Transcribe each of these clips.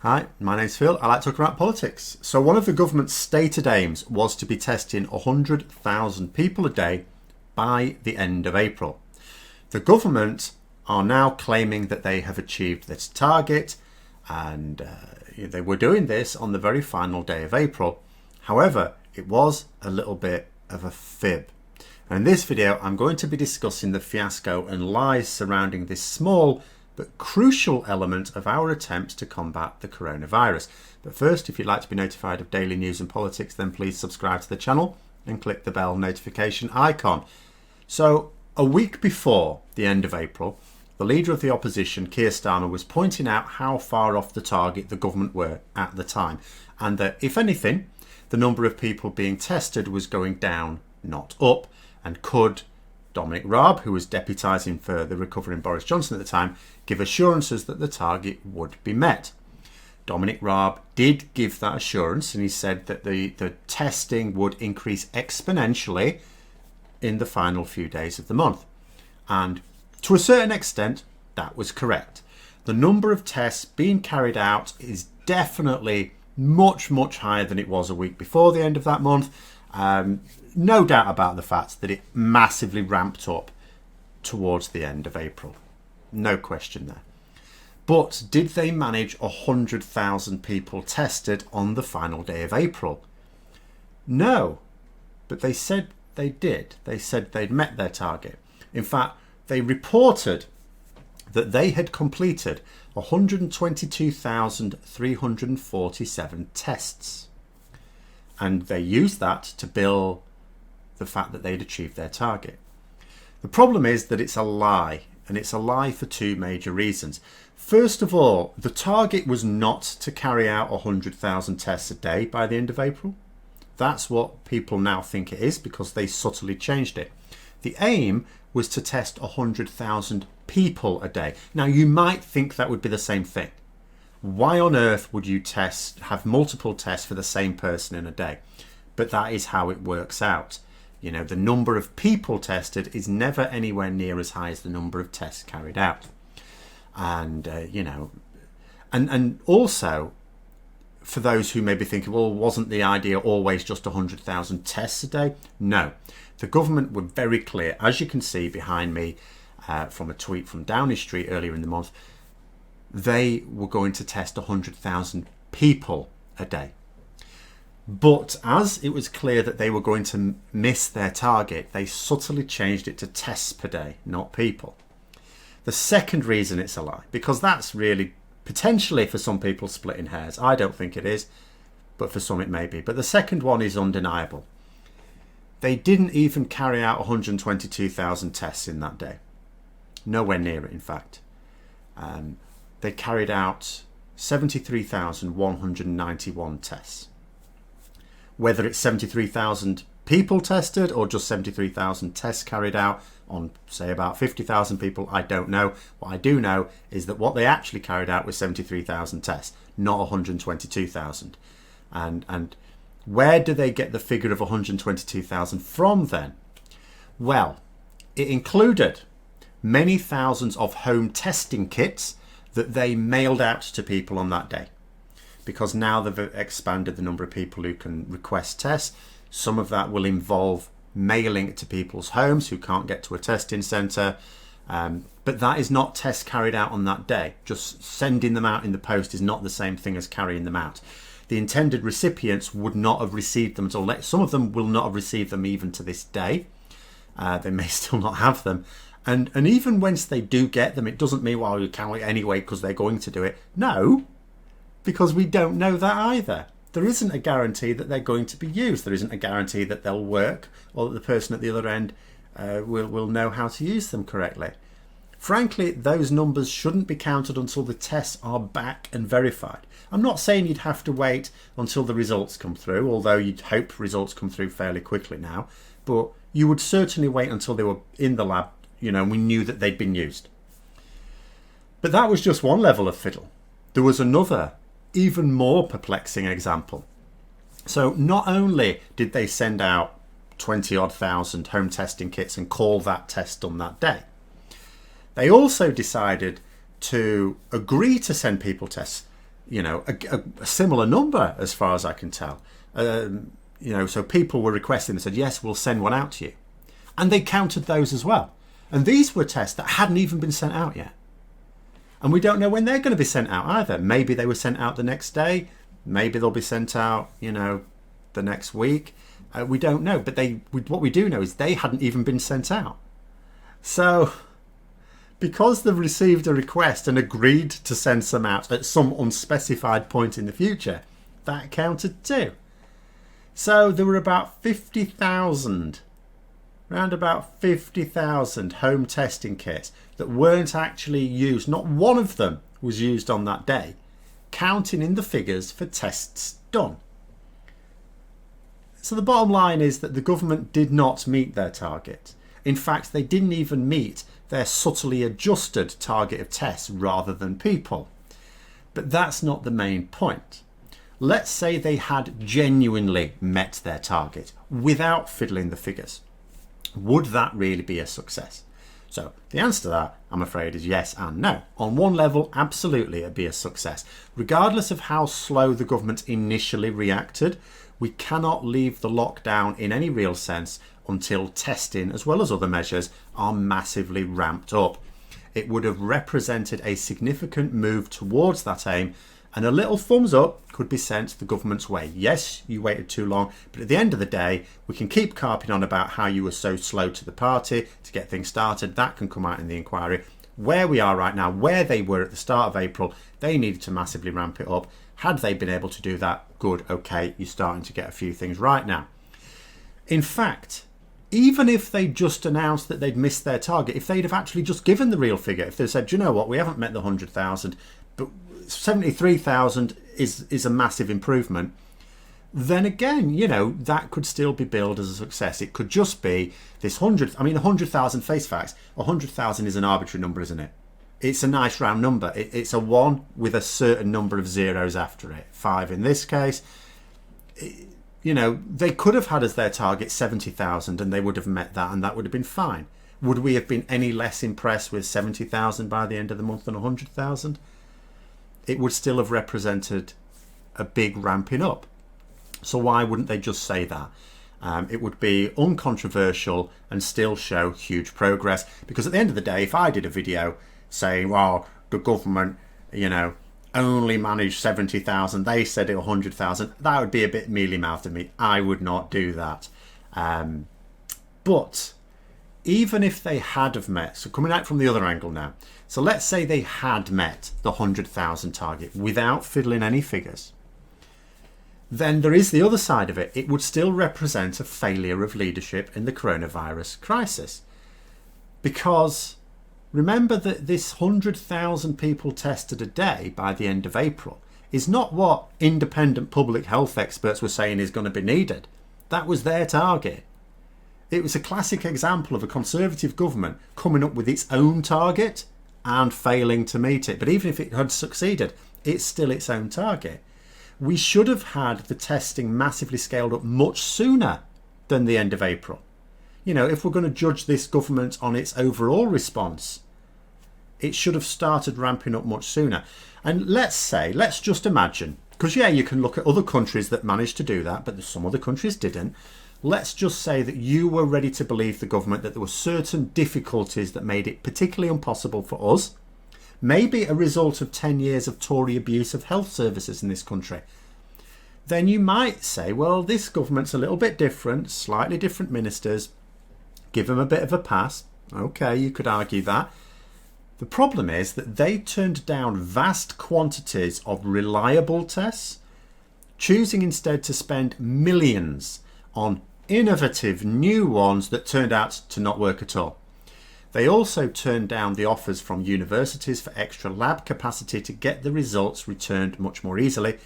Hi, my name's Phil. I like talking about politics. So one of the government's stated aims was to be testing 100,000 people a day by the end of April. The government are now claiming that they have achieved this target, and they were doing this on the very final day of April. However, it was a little bit of a fib. And in this video, I'm going to be discussing the fiasco and lies surrounding this small but crucial element of our attempts to combat the coronavirus. But first, if you'd like to be notified of daily news and politics, then please subscribe to the channel and click the bell notification icon. So, a week before the end of April, the leader of the opposition, Keir Starmer, was pointing out how far off the target the government were at the time, and that, if anything, the number of people being tested was going down, not up, and could Dominic Raab, who was deputising for the recovering Boris Johnson at the time, give assurances that the target would be met. Dominic Raab did give that assurance, and he said that the testing would increase exponentially in the final few days of the month. And to a certain extent, that was correct. The number of tests being carried out is definitely much, much higher than it was a week before the end of that month. No doubt about the fact that it massively ramped up towards the end of April. No question there. But did they manage 100,000 people tested on the final day of April? No, but they said they did. They said they'd met their target. In fact, they reported that they had completed 122,347 tests. And they used that to bill the fact that they'd achieved their target. The problem is that it's a lie, and it's a lie for two major reasons. First of all, the target was not to carry out 100,000 tests a day by the end of April. That's what people now think it is because they subtly changed it. The aim was to test 100,000 people a day. Now, you might think that would be the same thing. Why on earth would you have multiple tests for the same person in a day? But that is how it works out. You know, the number of people tested is never anywhere near as high as the number of tests carried out. And, and also, for those who may be thinking, well, wasn't the idea always just 100,000 tests a day? No. The government were very clear, as you can see behind me from a tweet from Downing Street earlier in the month. They were going to test 100,000 people a day. But as it was clear that they were going to miss their target, they subtly changed it to tests per day, not people. The second reason it's a lie, because that's really potentially for some people splitting hairs. I don't think it is, but for some it may be. But the second one is undeniable. They didn't even carry out 122,000 tests in that day. Nowhere near it, in fact. They carried out 73,191 tests. Whether it's 73,000 people tested or just 73,000 tests carried out on, say, about 50,000 people, I don't know. What I do know is that what they actually carried out was 73,000 tests, not 122,000. And where do they get the figure of 122,000 from then? Well, it included many thousands of home testing kits that they mailed out to people on that day. Because now they've expanded the number of people who can request tests. Some of that will involve mailing it to people's homes who can't get to a testing centre. But that is not tests carried out on that day. Just sending them out in the post is not the same thing as carrying them out. The intended recipients would not have received them until later. Some of them will not have received them even to this day. They may still not have them. And even once they do get them, it doesn't mean, well, you can't wait anyway because they're going to do it. No, because we don't know that either. There isn't a guarantee that they're going to be used. There isn't a guarantee that they'll work or that the person at the other end will know how to use them correctly. Frankly, those numbers shouldn't be counted until the tests are back and verified. I'm not saying you'd have to wait until the results come through, although you'd hope results come through fairly quickly now. But you would certainly wait until they were in the lab, and we knew that they'd been used. But that was just one level of fiddle. There was another, even more perplexing example. So not only did they send out 20-odd thousand home testing kits and call that test done that day, they also decided to agree to send people tests a similar number as far as I can tell. So people were requesting, they said, yes, we'll send one out to you. And they counted those as well. And these were tests that hadn't even been sent out yet. And we don't know when they're going to be sent out either. Maybe they were sent out the next day. Maybe they'll be sent out, the next week. We don't know. But what we do know is they hadn't even been sent out. So because they've received a request and agreed to send some out at some unspecified point in the future, that counted too. So there were about 50,000, around about 50,000 home testing kits that weren't actually used. Not one of them was used on that day, counting in the figures for tests done. So the bottom line is that the government did not meet their target. In fact, they didn't even meet their subtly adjusted target of tests rather than people. But that's not the main point. Let's say they had genuinely met their target without fiddling the figures. Would that really be a success? So the answer to that, I'm afraid, is yes and no. On one level, absolutely it'd be a success. Regardless of how slow the government initially reacted, we cannot leave the lockdown in any real sense until testing, as well as other measures, are massively ramped up. It would have represented a significant move towards that aim, and a little thumbs up could be sent the government's way. Yes, you waited too long, but at the end of the day, we can keep carping on about how you were so slow to the party to get things started. That can come out in the inquiry. Where we are right now, where they were at the start of April, they needed to massively ramp it up. Had they been able to do that, good, okay, you're starting to get a few things right now. In fact, even if they just announced that they'd missed their target, if they'd have actually just given the real figure, if they said, do you know what, we haven't met the 100,000, but 73,000 is a massive improvement, then again, that could still be billed as a success. It could just be this 100,000 face facts. 100,000 is an arbitrary number, isn't it? It's a nice round number. It's a 1 with a certain number of zeros after it. 5 in this case. They could have had as their target 70,000 and they would have met that and that would have been fine. Would we have been any less impressed with 70,000 by the end of the month than 100,000? It would still have represented a big ramping up. So why wouldn't they just say that? It would be uncontroversial and still show huge progress, because at the end of the day, if I did a video saying, well, the government, only managed 70,000, they said it 100,000, that would be a bit mealy-mouthed of me. I would not do that. But even if they had have met, so coming out from the other angle now, so let's say they had met the 100,000 target without fiddling any figures, then there is the other side of it. It would still represent a failure of leadership in the coronavirus crisis. Because remember that this 100,000 people tested a day by the end of April is not what independent public health experts were saying is going to be needed. That was their target. It was a classic example of a Conservative government coming up with its own target and failing to meet it. But even if it had succeeded, it's still its own target. We should have had the testing massively scaled up much sooner than the end of April. If we're going to judge this government on its overall response, it should have started ramping up much sooner. And let's just imagine, because you can look at other countries that managed to do that, but some other countries didn't. Let's just say that you were ready to believe the government that there were certain difficulties that made it particularly impossible for us, maybe a result of 10 years of Tory abuse of health services in this country. Then you might say, well, this government's a little bit different, slightly different ministers, give them a bit of a pass. Okay, you could argue that. The problem is that they turned down vast quantities of reliable tests, choosing instead to spend millions on innovative new ones that turned out to not work at all. They also turned down the offers from universities for extra lab capacity to get the results returned much more easily,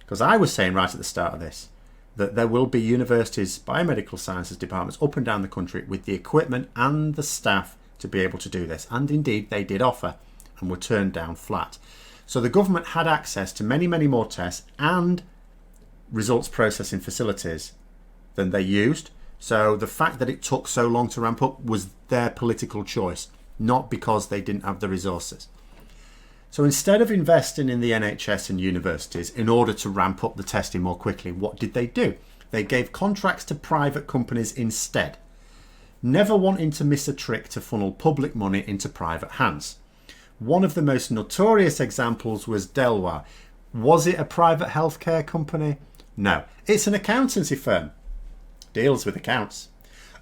because I was saying right at the start of this that there will be universities, biomedical sciences departments up and down the country with the equipment and the staff to be able to do this. And indeed they did offer and were turned down flat. So the government had access to many, many more tests and results processing facilities than they used. So the fact that it took so long to ramp up was their political choice, not because they didn't have the resources. So instead of investing in the NHS and universities in order to ramp up the testing more quickly, what did they do? They gave contracts to private companies instead, never wanting to miss a trick to funnel public money into private hands. One of the most notorious examples was Delaware. Was it a private healthcare company? No, it's an accountancy firm. Deals with accounts.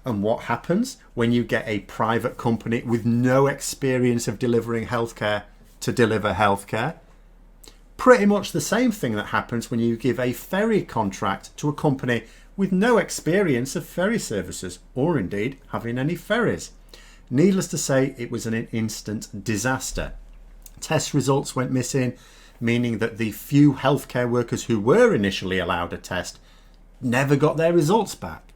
And what happens when you get a private company with no experience of delivering healthcare to deliver healthcare? Pretty much the same thing that happens when you give a ferry contract to a company with no experience of ferry services, or indeed having any ferries. Needless to say, it was an instant disaster. Test results went missing, meaning that the few healthcare workers who were initially allowed a test never got their results back.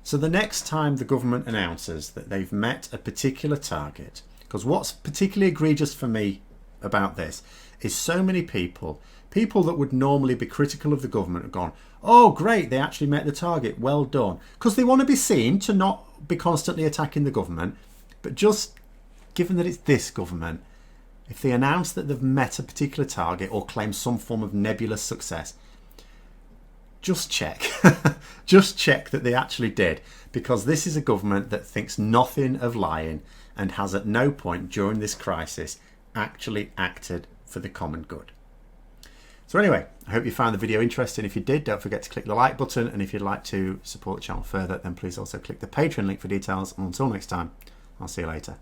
So the next time the government announces that they've met a particular target, because what's particularly egregious for me about this is so many people that would normally be critical of the government have gone, oh great, they actually met the target, well done, because they want to be seen to not be constantly attacking the government. But just given that it's this government, if they announce that they've met a particular target or claim some form of nebulous success, just check. Just check that they actually did, because this is a government that thinks nothing of lying and has at no point during this crisis actually acted for the common good. So anyway, I hope you found the video interesting. If you did, don't forget to click the like button, and if you'd like to support the channel further, then please also click the Patreon link for details. And until next time, I'll see you later.